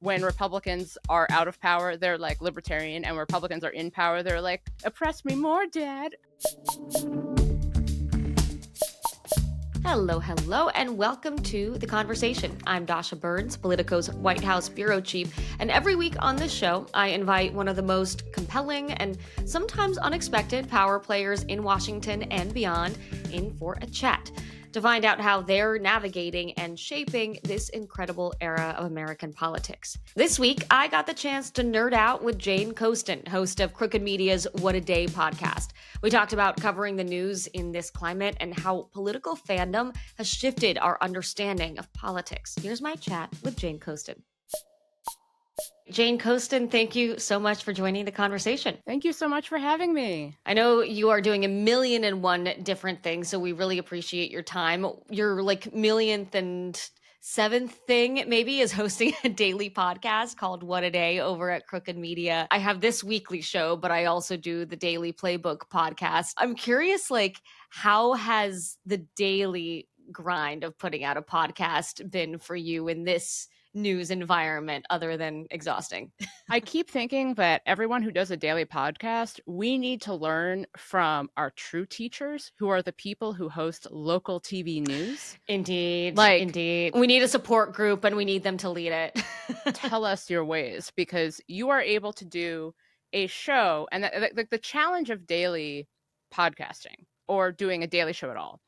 when Republicans are out of power, they're like Libertarian, and when Republicans are in power, they're like, oppress me more, Dad. Hello, and welcome to The Conversation. I'm Dasha Burns, Politico's White House bureau chief, and every week on this show, I invite one of the most compelling and sometimes unexpected power players in Washington and beyond in for a chat to find out how they're navigating and shaping this incredible era of American politics. This week, I got the chance to nerd out with Jane Coaston, host of Crooked Media's What a Day podcast. We talked about covering the news in this climate and how political fandom has shifted our understanding of politics. Here's my chat with Jane Coaston. Jane Coaston, thank you so much for joining the conversation. Thank you so much for having me. I know you are doing 1,000,001 different things, so we really appreciate your time. Your millionth and seventh thing maybe is hosting a daily podcast called What a Day over at Crooked Media. I have this weekly show, but I also do the Daily Playbook podcast. I'm curious, how has the daily grind of putting out a podcast been for you in this news environment other than exhausting? I keep thinking that everyone who does a daily podcast, we need to learn from our true teachers, who are the people who host local TV news. Indeed. Indeed. We need a support group and we need them to lead it. Tell us your ways, because you are able to do a show. And the challenge of daily podcasting or doing a daily show at all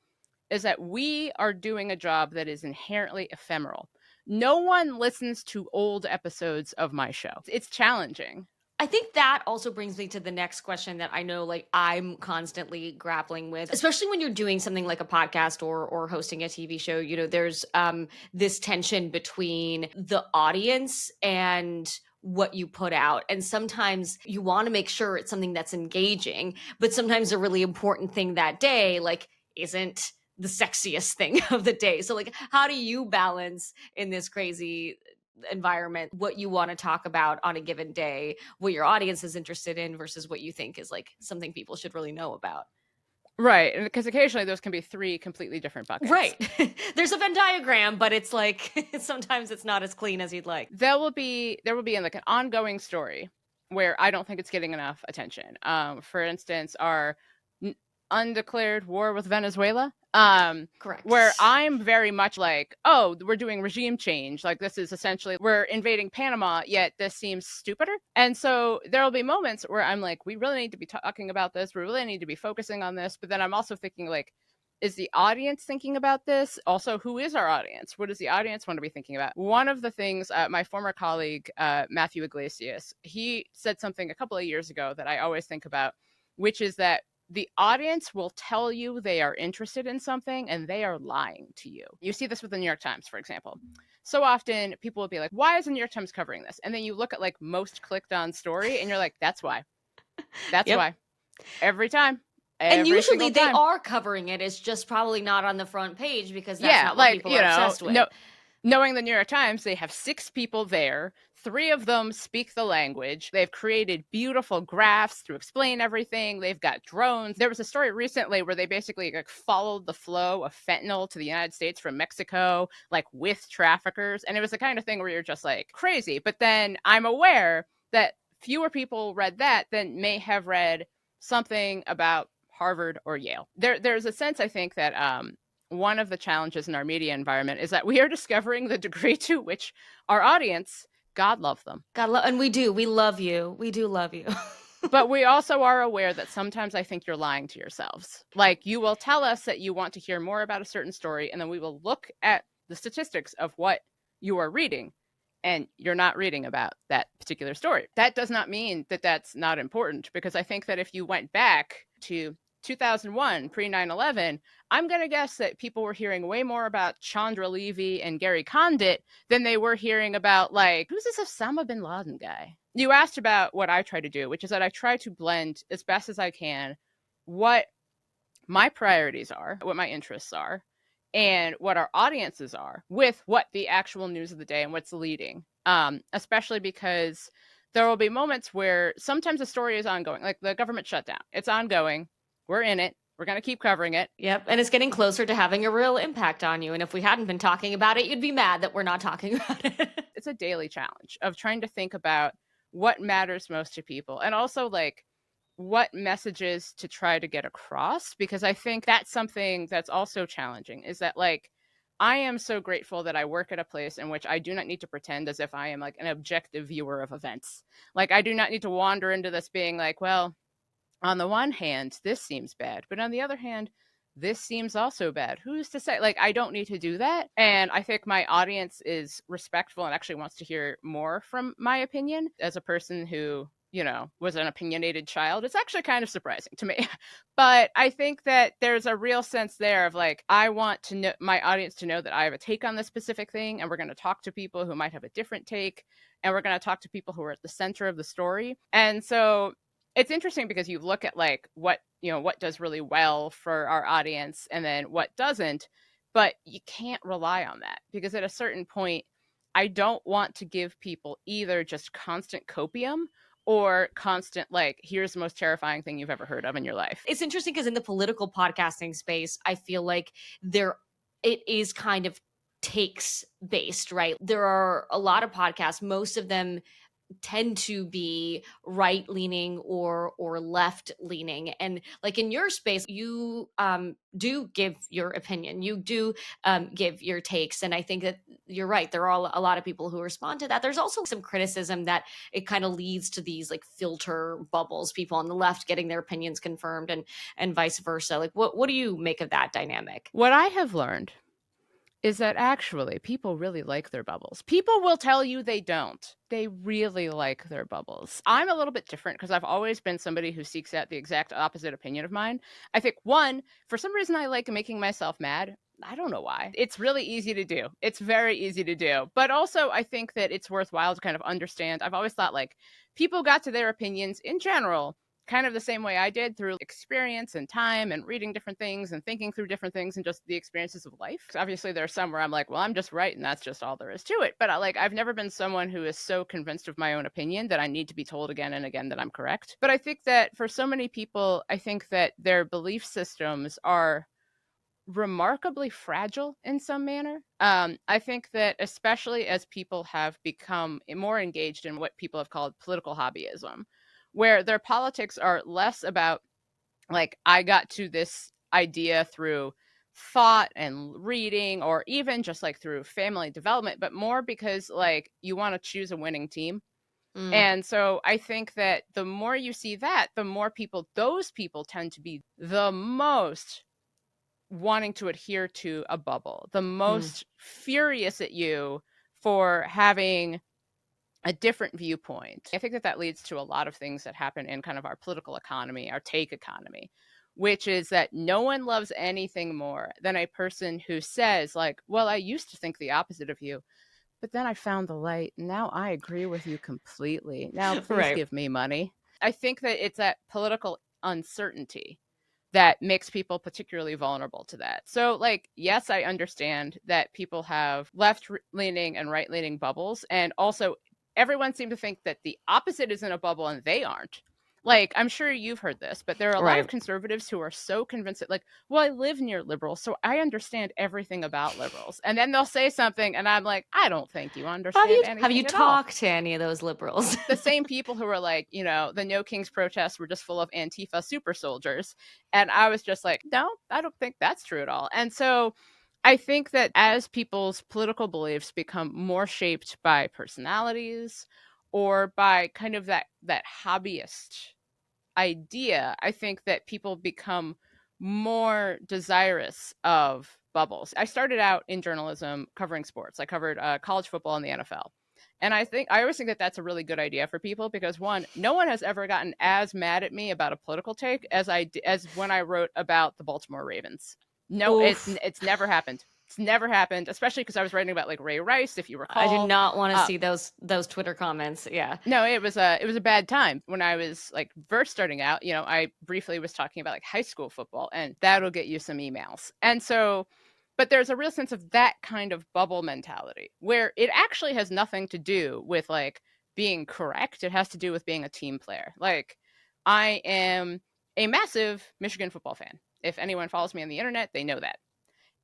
is that we are doing a job that is inherently ephemeral. No one listens to old episodes of my show. It's challenging. I think that also brings me to the next question that I know I'm constantly grappling with, especially when you're doing something like a podcast or hosting a TV show. You know, there's this tension between the audience and what you put out. And sometimes you want to make sure it's something that's engaging, but sometimes a really important thing that day, isn't the sexiest thing of the day. So how do you balance in this crazy environment what you want to talk about on a given day, what your audience is interested in versus what you think is something people should really know about? Right. And because occasionally those can be three completely different buckets. Right. There's a Venn diagram, but it's sometimes it's not as clean as you'd like. There will be an ongoing story where I don't think it's getting enough attention. For instance, our undeclared war with Venezuela. Correct. Where I'm very much we're doing regime change. This is essentially, we're invading Panama, yet this seems stupider. And so there'll be moments where I'm we really need to be talking about this. We really need to be focusing on this. But then I'm also thinking is the audience thinking about this? Also, who is our audience? What does the audience want to be thinking about? One of the things, my former colleague, Matthew Iglesias, he said something a couple of years ago that I always think about, which is that the audience will tell you they are interested in something and they are lying to you. You see this with the New York Times, for example. So often people will be like, why is the New York Times covering this? And then you look at most clicked on story and you're like, that's why. That's why. Every time. And usually they are covering it. It's just probably not on the front page because that's not what people are obsessed with. Knowing the New York Times, they have 6 people there. 3 of them speak the language. They've created beautiful graphs to explain everything. They've got drones. There was a story recently where they basically followed the flow of fentanyl to the United States from Mexico, with traffickers. And it was the kind of thing where you're just crazy. But then I'm aware that fewer people read that than may have read something about Harvard or Yale. There's a sense, I think, that one of the challenges in our media environment is that we are discovering the degree to which our audience, God love them. And we do. We love you. We do love you. But we also are aware that sometimes I think you're lying to yourselves. You will tell us that you want to hear more about a certain story, and then we will look at the statistics of what you are reading, and you're not reading about that particular story. That does not mean that that's not important, because I think that if you went back to 2001, pre-9/11, I'm going to guess that people were hearing way more about Chandra Levy and Gary Condit than they were hearing about, who's this Osama bin Laden guy? You asked about what I try to do, which is that I try to blend as best as I can what my priorities are, what my interests are, and what our audiences are with what the actual news of the day and what's leading, especially because there will be moments where sometimes a story is ongoing, like the government shutdown. It's ongoing. We're in it. We're going to keep covering it. Yep. And it's getting closer to having a real impact on you. And if we hadn't been talking about it, you'd be mad that we're not talking about it. It's a daily challenge of trying to think about what matters most to people, and also like what messages to try to get across, because I think that's something that's also challenging, is that like I am so grateful that I work at a place in which I do not need to pretend as if I am like an objective viewer of events. Like I do not need to wander into this being like, well, on the one hand, this seems bad, but on the other hand, this seems also bad. Who's to say? Like, I don't need to do that. And I think my audience is respectful and actually wants to hear more from my opinion. As a person who, you know, was an opinionated child, it's actually kind of surprising to me. But I think that there's a real sense there of like, I want to know my audience to know that I have a take on this specific thing, and we're going to talk to people who might have a different take, and we're going to talk to people who are at the center of the story. And so it's interesting because you look at like what does really well for our audience and then what doesn't, but you can't rely on that, because at a certain point, I don't want to give people either just constant copium or constant like, here's the most terrifying thing you've ever heard of in your life. It's interesting because in the political podcasting space, I feel like it is kind of takes based, right? There are a lot of podcasts, most of them tend to be right leaning or left leaning, and like in your space you do give your opinion, you do give your takes, and I think that you're right, there are a lot of people who respond to that. There's also some criticism that it kind of leads to these like filter bubbles, people on the left getting their opinions confirmed and vice versa. Like what do you make of that dynamic? What I have learned is that actually people really like their bubbles. People will tell you they don't. They really like their bubbles. I'm a little bit different because I've always been somebody who seeks out the exact opposite opinion of mine. I think, one, for some reason I like making myself mad. I don't know why. It's really easy to do. It's very easy to do. But also I think that it's worthwhile to kind of understand. I've always thought like people got to their opinions in general kind of the same way I did, through experience and time and reading different things and thinking through different things and just the experiences of life. Obviously, there are some where I'm like, well, I'm just right and that's just all there is to it. But I've never been someone who is so convinced of my own opinion that I need to be told again and again that I'm correct. But I think that for so many people, I think that their belief systems are remarkably fragile in some manner. I think that especially as people have become more engaged in what people have called political hobbyism, where their politics are less about like, I got to this idea through thought and reading, or even just like through family development, but more because like you want to choose a winning team. And so I think that the more you see that, the more those people tend to be the most wanting to adhere to a bubble, the most furious at you for having a different viewpoint. I think that leads to a lot of things that happen in kind of our political economy, our take economy, which is that no one loves anything more than a person who says like, well, I used to think the opposite of you, but then I found the light. Now I agree with you completely. Now please give me money. I think that it's that political uncertainty that makes people particularly vulnerable to that. So like, yes, I understand that people have left-leaning and right-leaning bubbles, and also everyone seems to think that the opposite is in a bubble and they aren't. Like, I'm sure you've heard this, but there are a lot of conservatives who are so convinced that like, well, I live near liberals, so I understand everything about liberals. And then they'll say something and I'm like, I don't think you understand anything. Have you talked to any of those liberals? The same people who were like, you know, the No Kings protests were just full of Antifa super soldiers. And I was just like, no, I don't think that's true at all. And so I think that as people's political beliefs become more shaped by personalities or by kind of that hobbyist idea, I think that people become more desirous of bubbles. I started out in journalism covering sports. I covered college football and the NFL. And I always think that that's a really good idea for people because, one, no one has ever gotten as mad at me about a political take as when I wrote about the Baltimore Ravens. No, it's never happened. It's never happened, especially because I was writing about like Ray Rice, if you recall. I did not want to see those Twitter comments. Yeah. No, it was a bad time when I was like first starting out. You know, I briefly was talking about like high school football, and that'll get you some emails. And so, but there's a real sense of that kind of bubble mentality where it actually has nothing to do with like being correct. It has to do with being a team player. Like, I am a massive Michigan football fan. If anyone follows me on the internet, they know that.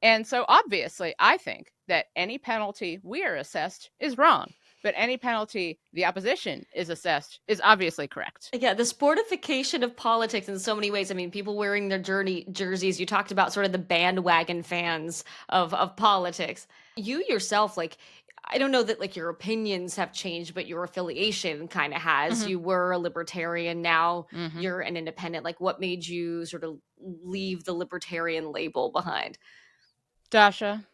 And so obviously, I think that any penalty we are assessed is wrong, but any penalty the opposition is assessed is obviously correct. Yeah, the sportification of politics in so many ways. I mean, people wearing their jerseys. You talked about sort of the bandwagon fans of politics. You yourself, like, I don't know that like your opinions have changed, but your affiliation kind of has. Mhm. You were a libertarian, now Mhm. you're an independent. Like, what made you sort of leave the libertarian label behind? Dasha,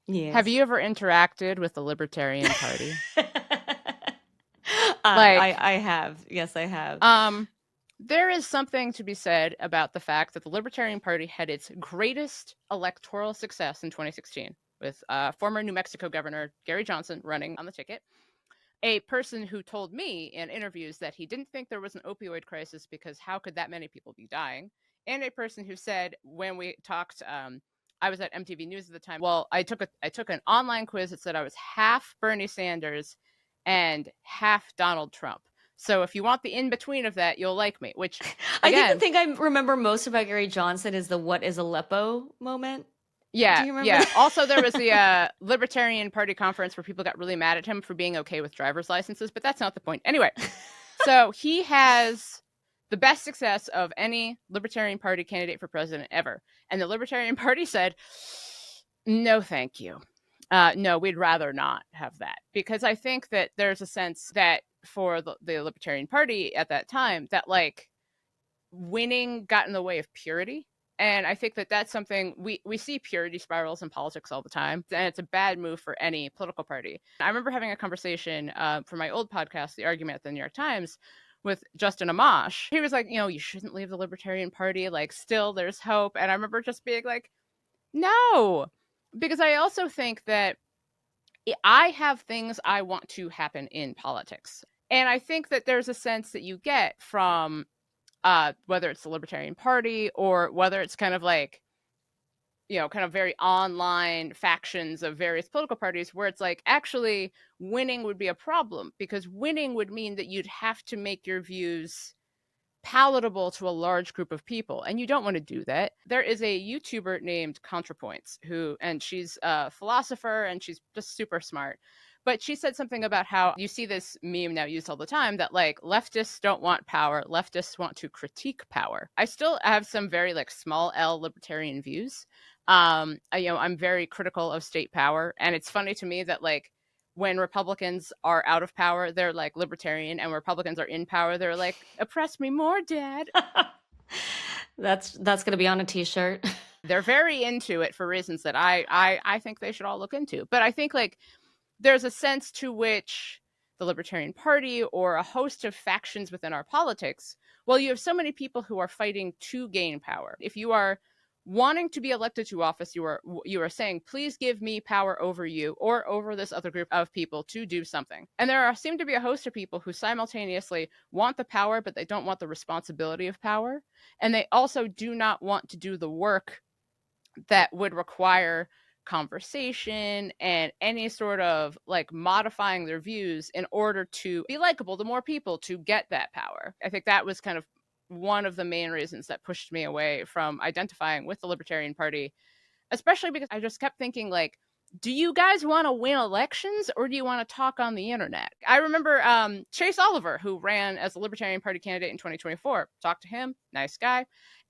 have Yes. you ever interacted with the Libertarian Party? I Like, I have. Yes, I have. there is something to be said about the fact that the Libertarian Party had its greatest electoral success in 2016 with former New Mexico Governor Gary Johnson running on the ticket. A person who told me in interviews that he didn't think there was an opioid crisis because how could that many people be dying? And a person who said when we talked, I was at MTV News at the time. Well, I took an online quiz that said I was half Bernie Sanders and half Donald Trump. So if you want the in between of that, you'll like me. Which I think again, the thing I remember most about Gary Johnson is the "What is Aleppo" moment. Do yeah, you remember yeah. that? Also, there was the Libertarian Party conference where people got really mad at him for being okay with driver's licenses, but that's not the point. Anyway, so he has the best success of any Libertarian Party candidate for president ever. And the Libertarian Party said, no, thank you. No, we'd rather not have that. Because I think that there's a sense that for the Libertarian Party at that time, that like winning got in the way of purity. And I think that that's something we see purity spirals in politics all the time. And it's a bad move for any political party. I remember having a conversation for my old podcast, The Argument at the New York Times, with Justin Amash. He was like, you shouldn't leave the Libertarian Party. Like, still there's hope. And I remember just being like, no, because I also think that I have things I want to happen in politics. And I think that there's a sense that you get from whether it's the Libertarian Party or whether it's kind of like, kind of very online factions of various political parties where it's like actually winning would be a problem because winning would mean that you'd have to make your views palatable to a large group of people. And you don't want to do that. There is a YouTuber named ContraPoints and she's a philosopher and she's just super smart. But she said something about how you see this meme now used all the time that like leftists don't want power, leftists want to critique power. I still have some very like small L libertarian views. I'm very critical of state power, and it's funny to me that like when Republicans are out of power, they're like libertarian, and when Republicans are in power, they're like oppress me more, Dad. That's going to be on a t-shirt. They're very into it for reasons that I think they should all look into. But I think like there's a sense to which the Libertarian Party or a host of factions within our politics, well, you have so many people who are fighting to gain power. If you are wanting to be elected to office, you are saying, please give me power over you or over this other group of people to do something. And there seem to be a host of people who simultaneously want the power, but they don't want the responsibility of power. And they also do not want to do the work that would require conversation and any sort of like modifying their views in order to be likable to more people to get that power. I think that was kind of one of the main reasons that pushed me away from identifying with the Libertarian Party, especially because I just kept thinking like, do you guys want to win elections or do you want to talk on the internet? I remember Chase Oliver, who ran as a Libertarian Party candidate in 2024, talked to him, nice guy.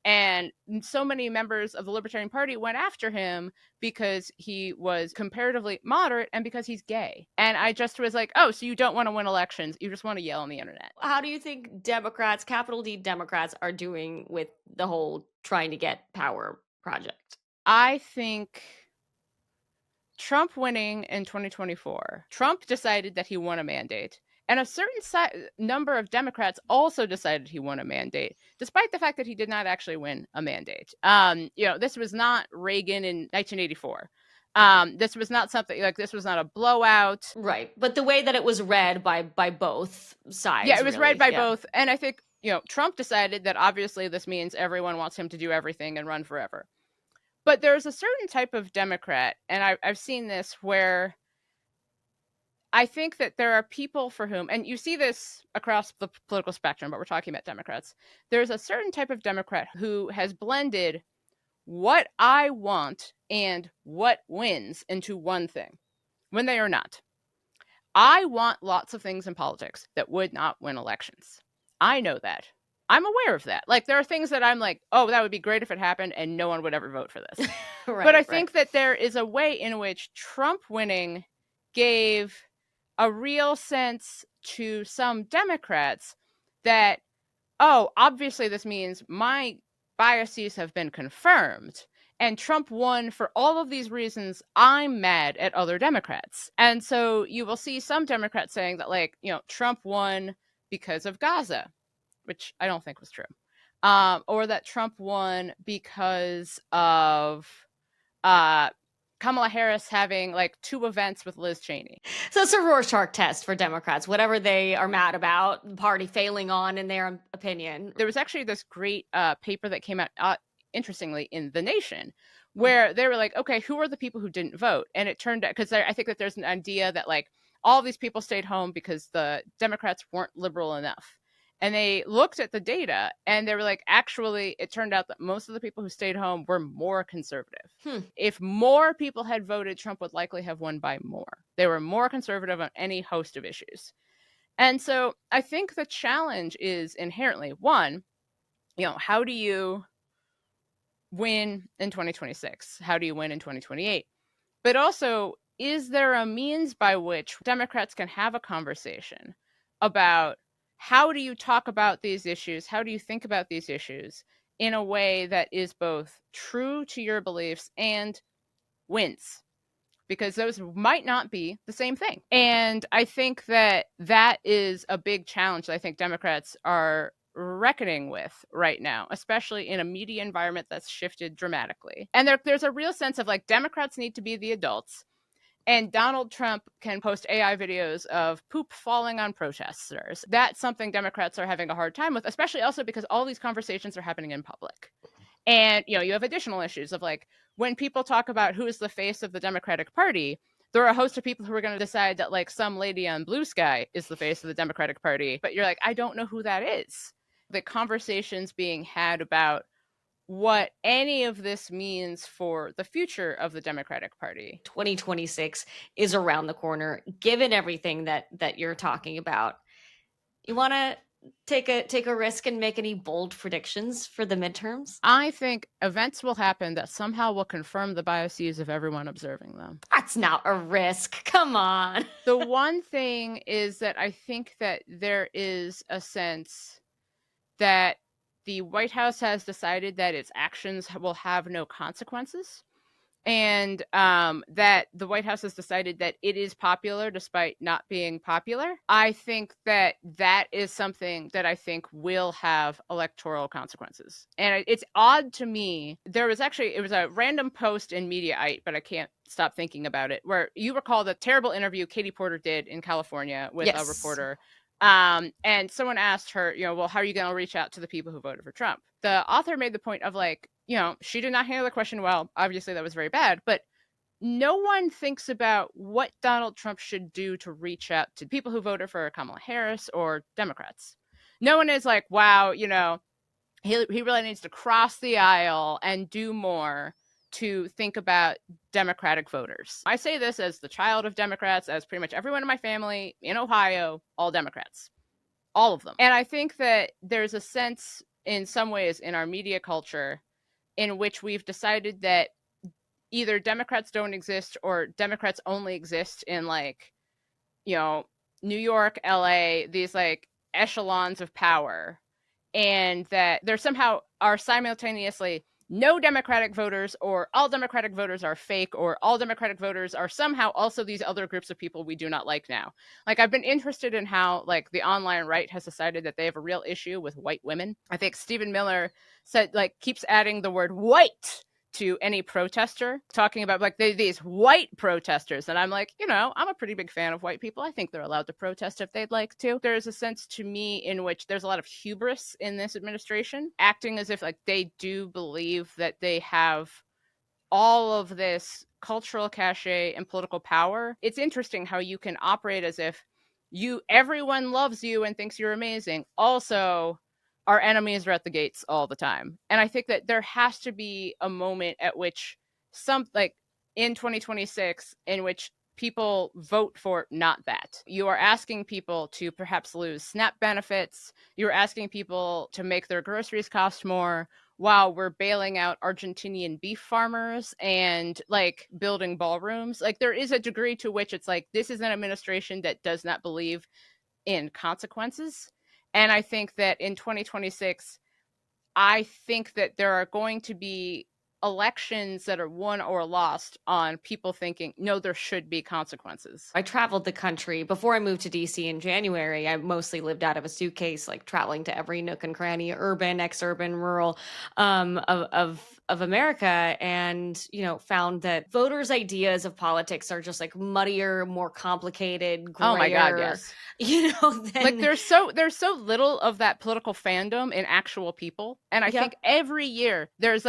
And so many members of the Libertarian Party went after him because he was comparatively moderate and because he's gay. And I just was like, oh, so you don't want to win elections. You just want to yell on the internet. How do you think Democrats, capital D Democrats, are doing with the whole trying to get power project? I think Trump winning in 2024, Trump decided that he won a mandate. And a certain number of Democrats also decided he won a mandate, despite the fact that he did not actually win a mandate. This was not Reagan in 1984. This was not something like this was not a blowout. Right. But the way that it was read by both sides. Yeah, it was really. read by both. And I think, Trump decided that obviously this means everyone wants him to do everything and run forever. But there's a certain type of Democrat, and I've seen this where I think that there are people for whom, and you see this across the political spectrum, but we're talking about Democrats. There's a certain type of Democrat who has blended what I want and what wins into one thing when they are not. I want lots of things in politics that would not win elections. I know that. I'm aware of that. Like, there are things that I'm like, oh, that would be great if it happened and no one would ever vote for this. Right, but I think that there is a way in which Trump winning gave a real sense to some Democrats that, oh, obviously this means my biases have been confirmed. And Trump won for all of these reasons. I'm mad at other Democrats. And so you will see some Democrats saying that, like, Trump won because of Gaza, which I don't think was true. Or that Trump won because of Kamala Harris having like 2 events with Liz Cheney. So it's a Rorschach test for Democrats, whatever they are mad about, the party failing on in their opinion. There was actually this great paper that came out, interestingly, in The Nation, where they were like, okay, who are the people who didn't vote? And it turned out, because I think that there's an idea that like all these people stayed home because the Democrats weren't liberal enough. And they looked at the data and they were like, actually, it turned out that most of the people who stayed home were more conservative. If more people had voted, Trump would likely have won by more. They were more conservative on any host of issues. And so I think the challenge is inherently, one, how do you win in 2026? How do you win in 2028? But also, is there a means by which Democrats can have a conversation about how do you talk about these issues? How do you think about these issues in a way that is both true to your beliefs and wins? Because those might not be the same thing. And I think that that is a big challenge that I think Democrats are reckoning with right now, especially in a media environment that's shifted dramatically. And there's a real sense of like, Democrats need to be the adults. And Donald Trump can post AI videos of poop falling on protesters. That's something Democrats are having a hard time with, especially also because all these conversations are happening in public. And, you have additional issues of like, when people talk about who is the face of the Democratic Party, there are a host of people who are going to decide that like some lady on Blue Sky is the face of the Democratic Party. But you're like, I don't know who that is. The conversations being had about what any of this means for the future of the Democratic Party. 2026 is around the corner, given everything that you're talking about. You want to take a risk and make any bold predictions for the midterms? I think events will happen that somehow will confirm the biases of everyone observing them. That's not a risk. Come on. The one thing is that I think that there is a sense that the White House has decided that its actions will have no consequences, and that the White House has decided that it is popular despite not being popular. I think that that is something that I think will have electoral consequences. And it's odd to me. It was a random post in Mediaite, but I can't stop thinking about it, where you recall the terrible interview Katie Porter did in California with a reporter. And someone asked her, well, how are you going to reach out to the people who voted for Trump? The author made the point of like, she did not handle the question well. Obviously, that was very bad. But no one thinks about what Donald Trump should do to reach out to people who voted for Kamala Harris or Democrats. No one is like, wow, he really needs to cross the aisle and do more to think about Democratic voters. I say this as the child of Democrats, as pretty much everyone in my family in Ohio, all Democrats, all of them. And I think that there's a sense in some ways in our media culture in which we've decided that either Democrats don't exist or Democrats only exist in like, New York, LA, these like echelons of power, and that there somehow are simultaneously no Democratic voters, or all Democratic voters are fake, or all Democratic voters are somehow also these other groups of people we do not like now. Like, I've been interested in how like the online right has decided that they have a real issue with white women. I think Stephen Miller said like keeps adding the word white to any protester, talking about like these white protesters. And I'm like, I'm a pretty big fan of white people. I think they're allowed to protest if they'd like to. There's a sense to me in which there's a lot of hubris in this administration, acting as if like they do believe that they have all of this cultural cachet and political power, it's interesting how you can operate as if everyone loves you and thinks you're amazing. Also, our enemies are at the gates all the time. And I think that there has to be a moment at which in 2026 in which people vote for not that. You are asking people to perhaps lose SNAP benefits. You're asking people to make their groceries cost more while we're bailing out Argentinian beef farmers and building ballrooms. There is a degree to which it's this is an administration that does not believe in consequences. And I think that in 2026, I think that there are going to be elections that are won or lost on people thinking, no, there should be consequences. I traveled the country. Before I moved to DC in January, I mostly lived out of a suitcase, traveling to every nook and cranny, urban, exurban, rural, of America, and found that voters' ideas of politics are just muddier, more complicated, grayer. Oh my God, yes. There's so little of that political fandom in actual people, and I think every year there's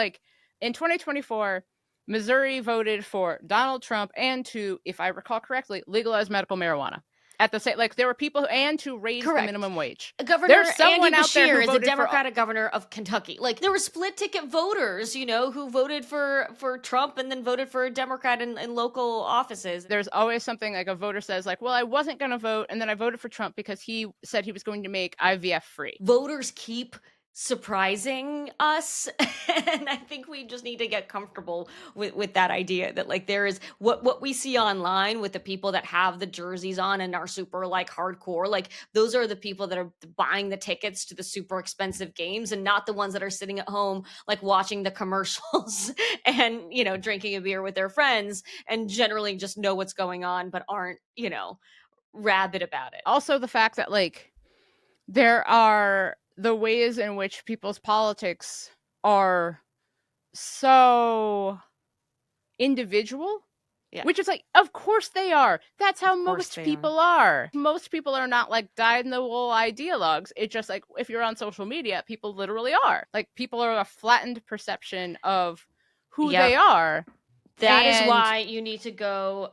in 2024, Missouri voted for Donald Trump and to, if I recall correctly, legalize medical marijuana. At the same, there were people to raise the minimum wage. Governor Andy Beshear is a Democratic governor of Kentucky. There were split ticket voters, who voted for Trump and then voted for a Democrat in local offices. There's always something a voter says well, I wasn't going to vote and then I voted for Trump because he said he was going to make IVF free. Voters keep surprising us, and I think we just need to get comfortable with that idea that there is what we see online with the people that have the jerseys on and are super hardcore, those are the people that are buying the tickets to the super expensive games, and not the ones that are sitting at home watching the commercials and drinking a beer with their friends and generally just know what's going on but aren't rabid about it. Also the fact that there are the ways in which people's politics are so individual, which is of course they are. That's how most people are. Most people are not dyed-in-the-wool ideologues. It's just if you're on social media, people literally are. People are a flattened perception of who they are. That is why you need to go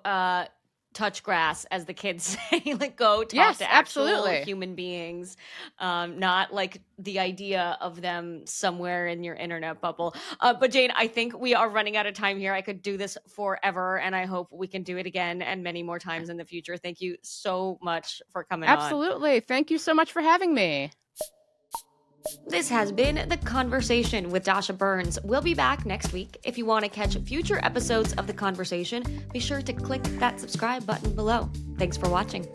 touch grass, as the kids say. Go talk to actual human beings, not the idea of them somewhere in your internet bubble. But Jane, I think we are running out of time here. I could do this forever, and I hope we can do it again and many more times in the future. Thank you so much for coming on. Absolutely. Thank you so much for having me. This has been The Conversation with Dasha Burns. We'll be back next week. If you want to catch future episodes of The Conversation, be sure to click that subscribe button below. Thanks for watching.